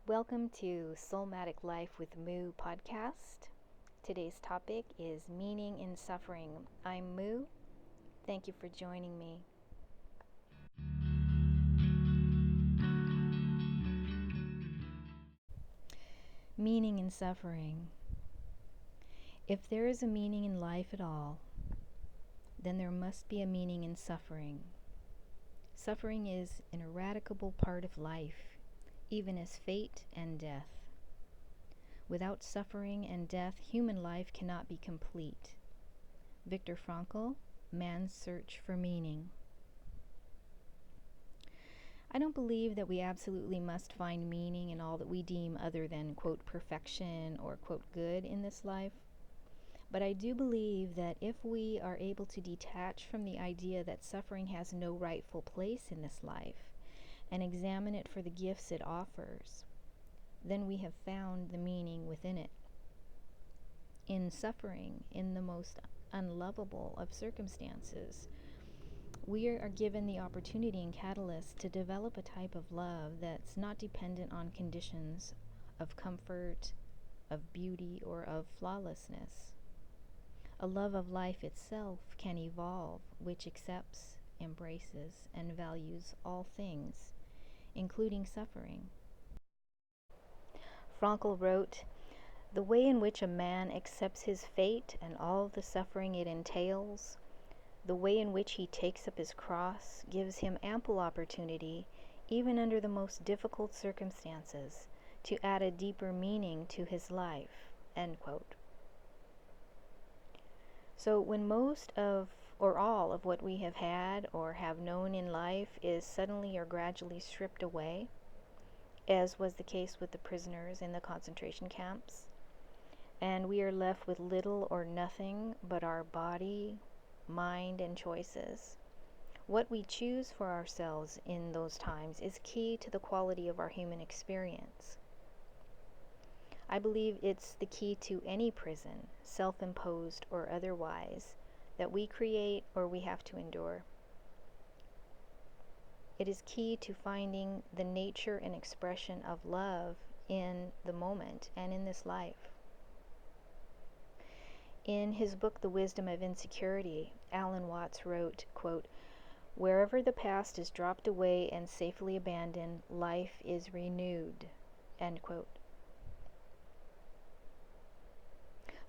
Welcome to Soulmatic Life with Moo podcast. Today's topic is meaning in suffering. I'm Moo. Thank you for joining me. Meaning in suffering. If there is a meaning in life at all, then there must be a meaning in suffering. Suffering is an ineradicable part of life, even as fate and death. Without suffering and death, human life cannot be complete. Viktor Frankl, Man's Search for Meaning. I don't believe that we absolutely must find meaning in all that we deem other than, quote, perfection or, quote, good in this life. But I do believe that if we are able to detach from the idea that suffering has no rightful place in this life and examine it for the gifts it offers, then we have found the meaning within it. In suffering, in the most unlovable of circumstances, we are given the opportunity and catalyst to develop a type of love that's not dependent on conditions of comfort, of beauty, or of flawlessness. A love of life itself can evolve, which accepts, embraces, and values all things, including suffering. Frankl wrote, "The way in which a man accepts his fate and all the suffering it entails, the way in which he takes up his cross, gives him ample opportunity, even under the most difficult circumstances, to add a deeper meaning to his life." End quote. So when most of or all of what we have had or have known in life is suddenly or gradually stripped away, as was the case with the prisoners in the concentration camps, and we are left with little or nothing but our body, mind, and choices, what we choose for ourselves in those times is key to the quality of our human experience. I believe it's the key to any prison, self-imposed or otherwise, that we create or we have to endure. It is key to finding the nature and expression of love in the moment and in this life. In his book, The Wisdom of Insecurity, Alan Watts wrote, quote, "Wherever the past is dropped away and safely abandoned, life is renewed." End quote.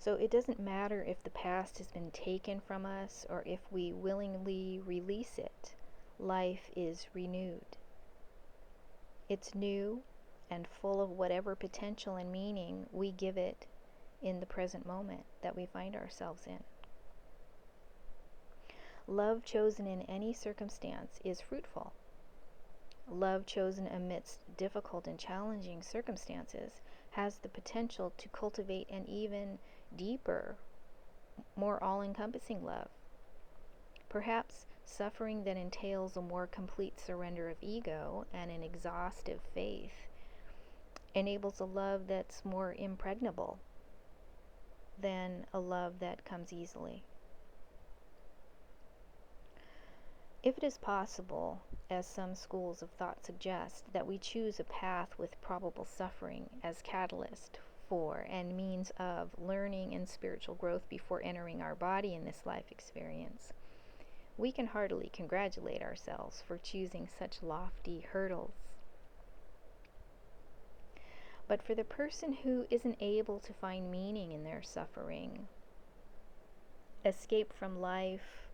So it doesn't matter if the past has been taken from us or if we willingly release it, life is renewed. It's new and full of whatever potential and meaning we give it in the present moment that we find ourselves in. Love chosen in any circumstance is fruitful. Love chosen amidst difficult and challenging circumstances has the potential to cultivate an even deeper, more all-encompassing love. Perhaps suffering that entails a more complete surrender of ego and an exhaustive faith enables a love that's more impregnable than a love that comes easily. If it is possible, as some schools of thought suggest, that we choose a path with probable suffering as catalyst for and means of learning and spiritual growth before entering our body in this life experience, we can heartily congratulate ourselves for choosing such lofty hurdles. But for the person who isn't able to find meaning in their suffering, escape from life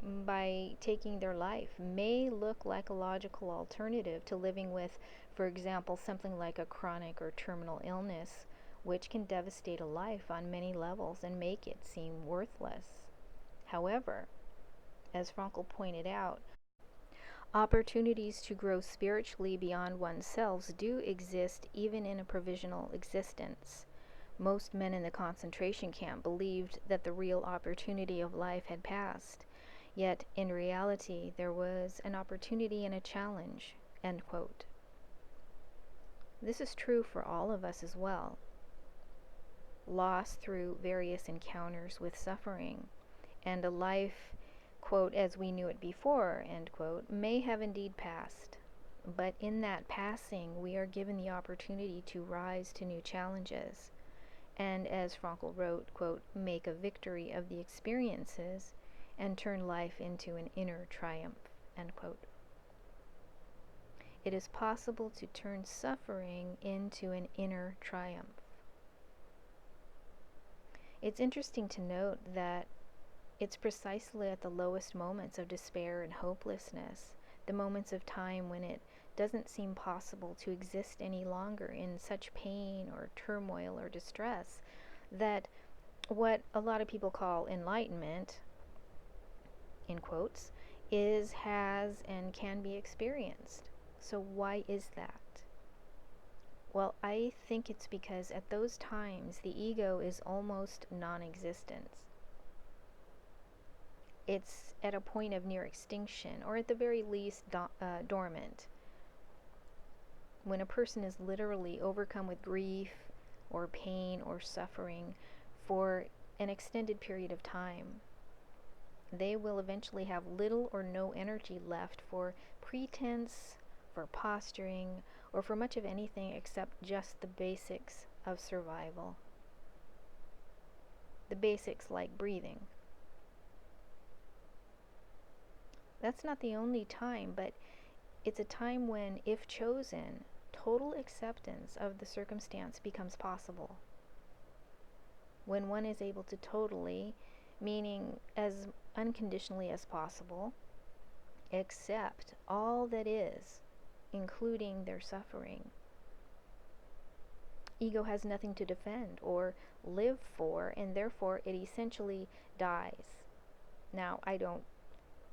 by taking their life may look like a logical alternative to living with, for example, something like a chronic or terminal illness, which can devastate a life on many levels and make it seem worthless. However, as Frankl pointed out, opportunities to grow spiritually beyond oneself do exist even in a provisional existence. Most men in the concentration camp believed that the real opportunity of life had passed. Yet, in reality, there was an opportunity and a challenge." End quote. This is true for all of us as well. Loss through various encounters with suffering, and a life, quote, "as we knew it before," end quote, may have indeed passed. But in that passing, we are given the opportunity to rise to new challenges. And as Frankl wrote, quote, make a victory of the experiences and turn life into an inner triumph, end quote. It is possible to turn suffering into an inner triumph. It's interesting to note that it's precisely at the lowest moments of despair and hopelessness, the moments of time when it doesn't seem possible to exist any longer in such pain or turmoil or distress, that what a lot of people call enlightenment, in quotes, is, has, and can be experienced. So why is that? Well, I think it's because at those times the ego is almost non-existent. It's at a point of near extinction, or at the very least dormant. When a person is literally overcome with grief or pain or suffering for an extended period of time, they will eventually have little or no energy left for pretense, for posturing, or for much of anything except just the basics of survival. The basics like breathing. That's not the only time, but it's a time when, if chosen, total acceptance of the circumstance becomes possible. When one is able to totally, meaning as unconditionally as possible, accept all that is, including their suffering. Ego has nothing to defend or live for, and therefore it essentially dies. Now, I don't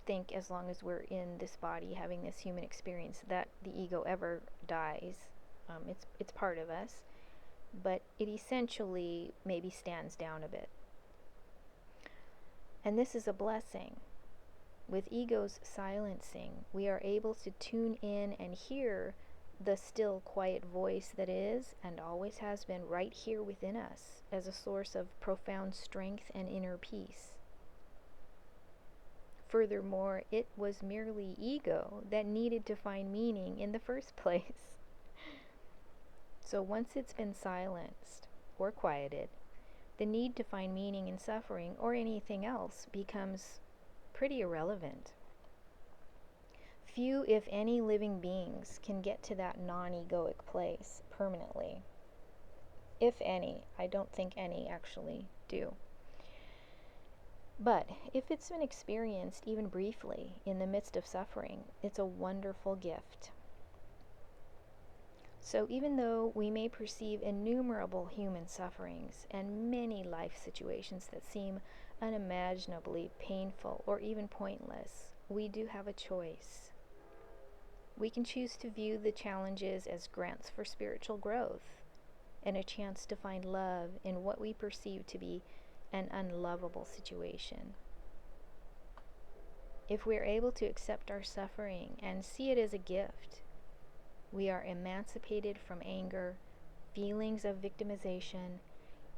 think as long as we're in this body having this human experience that the ego ever dies. It's part of us, but it essentially maybe stands down a bit. And this is a blessing. With ego's silencing, we are able to tune in and hear the still, quiet voice that is and always has been right here within us as a source of profound strength and inner peace. Furthermore, it was merely ego that needed to find meaning in the first place. So once it's been silenced or quieted, the need to find meaning in suffering or anything else becomes pretty irrelevant. Few, if any, living beings can get to that non-egoic place permanently. If any, I don't think any actually do. But if it's been experienced even briefly in the midst of suffering, it's a wonderful gift. So even though we may perceive innumerable human sufferings and many life situations that seem unimaginably painful or even pointless, we do have a choice. We can choose to view the challenges as grants for spiritual growth and a chance to find love in what we perceive to be an unlovable situation. If we are able to accept our suffering and see it as a gift, we are emancipated from anger, feelings of victimization,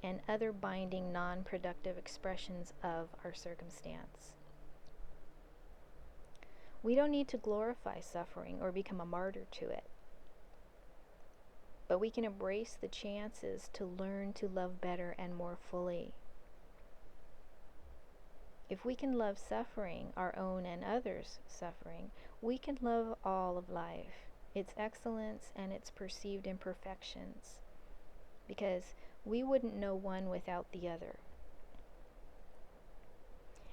and other binding non-productive expressions of our circumstance. We don't need to glorify suffering or become a martyr to it, but we can embrace the chances to learn to love better and more fully. If we can love suffering, our own and others' suffering, we can love all of life, its excellence and its perceived imperfections, because we wouldn't know one without the other.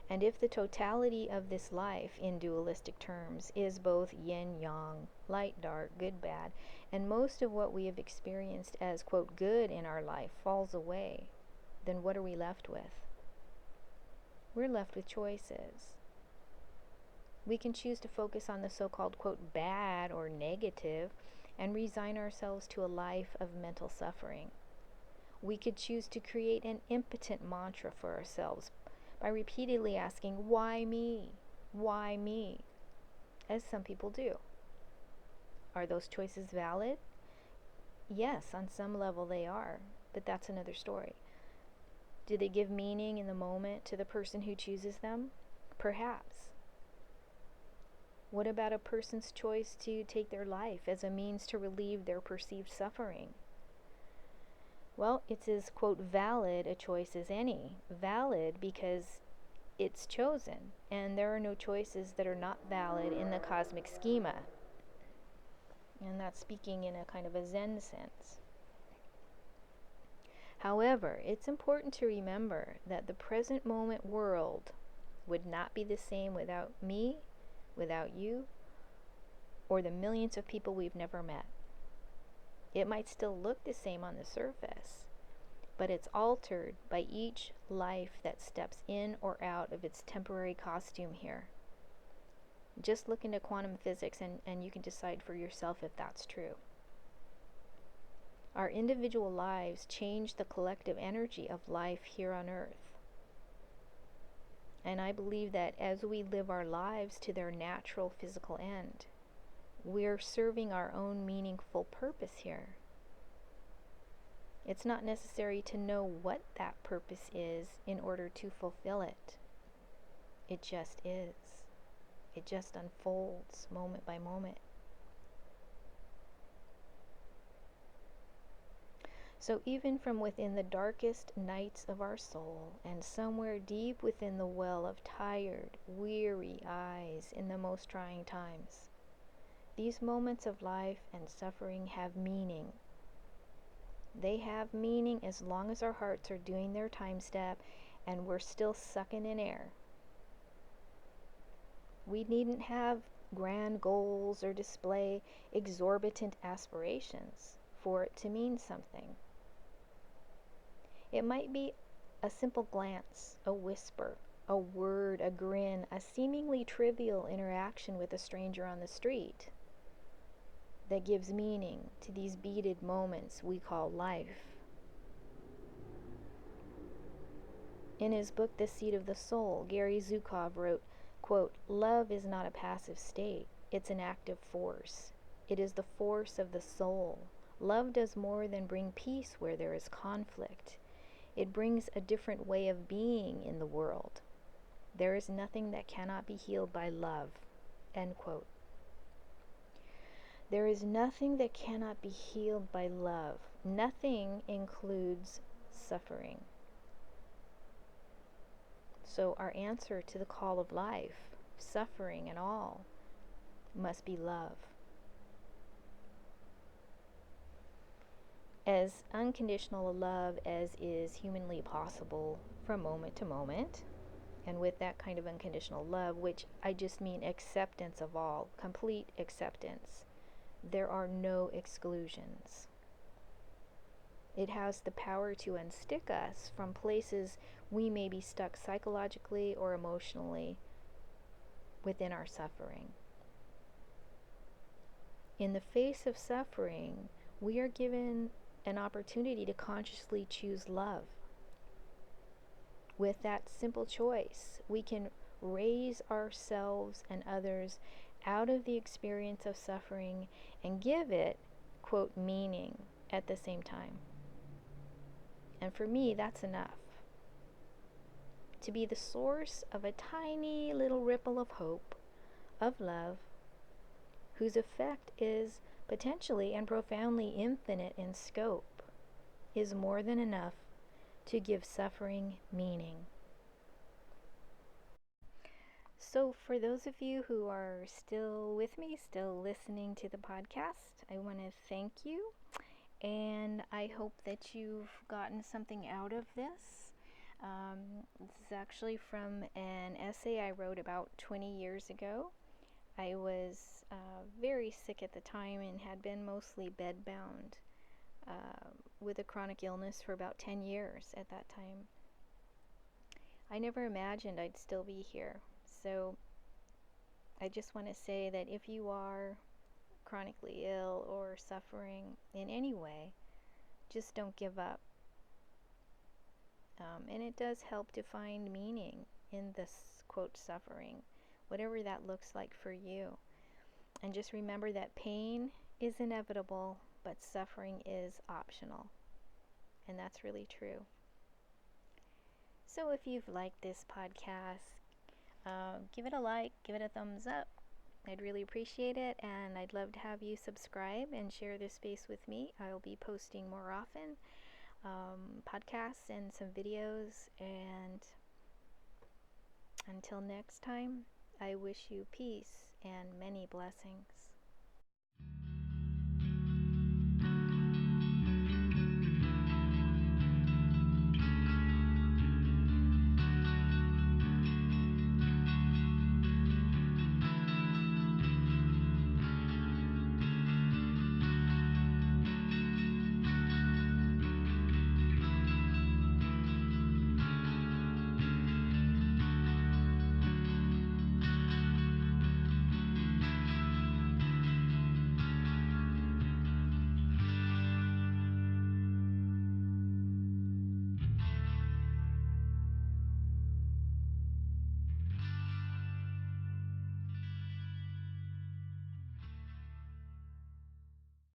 And if the totality of this life, in dualistic terms, is both yin-yang, light-dark, good-bad, and most of what we have experienced as, quote, good in our life falls away, then what are we left with? We're left with choices. We can choose to focus on the so-called, quote, bad or negative and resign ourselves to a life of mental suffering. We could choose to create an impotent mantra for ourselves by repeatedly asking, why me? Why me? As some people do. Are those choices valid? Yes, on some level they are, but that's another story. Do they give meaning in the moment to the person who chooses them? Perhaps. What about a person's choice to take their life as a means to relieve their perceived suffering? Well, it's as, quote, valid a choice as any. Valid because it's chosen, and there are no choices that are not valid in the cosmic schema. And that's speaking in a kind of a Zen sense. However, it's important to remember that the present moment world would not be the same without me, without you, or the millions of people we've never met. It might still look the same on the surface, but it's altered by each life that steps in or out of its temporary costume here. Just look into quantum physics and you can decide for yourself if that's true. Our individual lives change the collective energy of life here on Earth. And I believe that as we live our lives to their natural physical end, we're serving our own meaningful purpose here. It's not necessary to know what that purpose is in order to fulfill it. It just is. It just unfolds moment by moment. So even from within the darkest nights of our soul, and somewhere deep within the well of tired, weary eyes in the most trying times, these moments of life and suffering have meaning. They have meaning as long as our hearts are doing their time step and we're still sucking in air. We needn't have grand goals or display exorbitant aspirations for it to mean something. It might be a simple glance, a whisper, a word, a grin, a seemingly trivial interaction with a stranger on the street that gives meaning to these beaded moments we call life. In his book, The Seat of the Soul, Gary Zukov wrote, quote, "Love is not a passive state, it's an active force. It is the force of the soul. Love does more than bring peace where there is conflict. It brings a different way of being in the world. There is nothing that cannot be healed by love." End quote. There is nothing that cannot be healed by love. Nothing includes suffering. So our answer to the call of life, suffering and all, must be love. As unconditional a love as is humanly possible from moment to moment, and with that kind of unconditional love, which I just mean acceptance of all, complete acceptance, there are no exclusions. It has the power to unstick us from places we may be stuck psychologically or emotionally within our suffering. In the face of suffering, we are given an opportunity to consciously choose love. With that simple choice, we can raise ourselves and others out of the experience of suffering and give it, quote, meaning at the same time. And for me, that's enough. To be the source of a tiny little ripple of hope, of love, whose effect is potentially and profoundly infinite in scope, is more than enough to give suffering meaning. So for those of you who are still with me, still listening to the podcast, I want to thank you. And I hope that you've gotten something out of this. This is actually from an essay I wrote about 20 years ago. I was very sick at the time and had been mostly bedbound with a chronic illness for about 10 years at that time. I never imagined I'd still be here. So I just want to say that if you are chronically ill or suffering in any way, just don't give up. And it does help to find meaning in this, quote, suffering, whatever that looks like for you. And just remember that pain is inevitable, but suffering is optional. And that's really true. So if you've liked this podcast, give it a like, give it a thumbs up, I'd really appreciate it, and I'd love to have you subscribe and share this space with me. I'll be posting more often, podcasts and some videos, and until next time, I wish you peace and many blessings.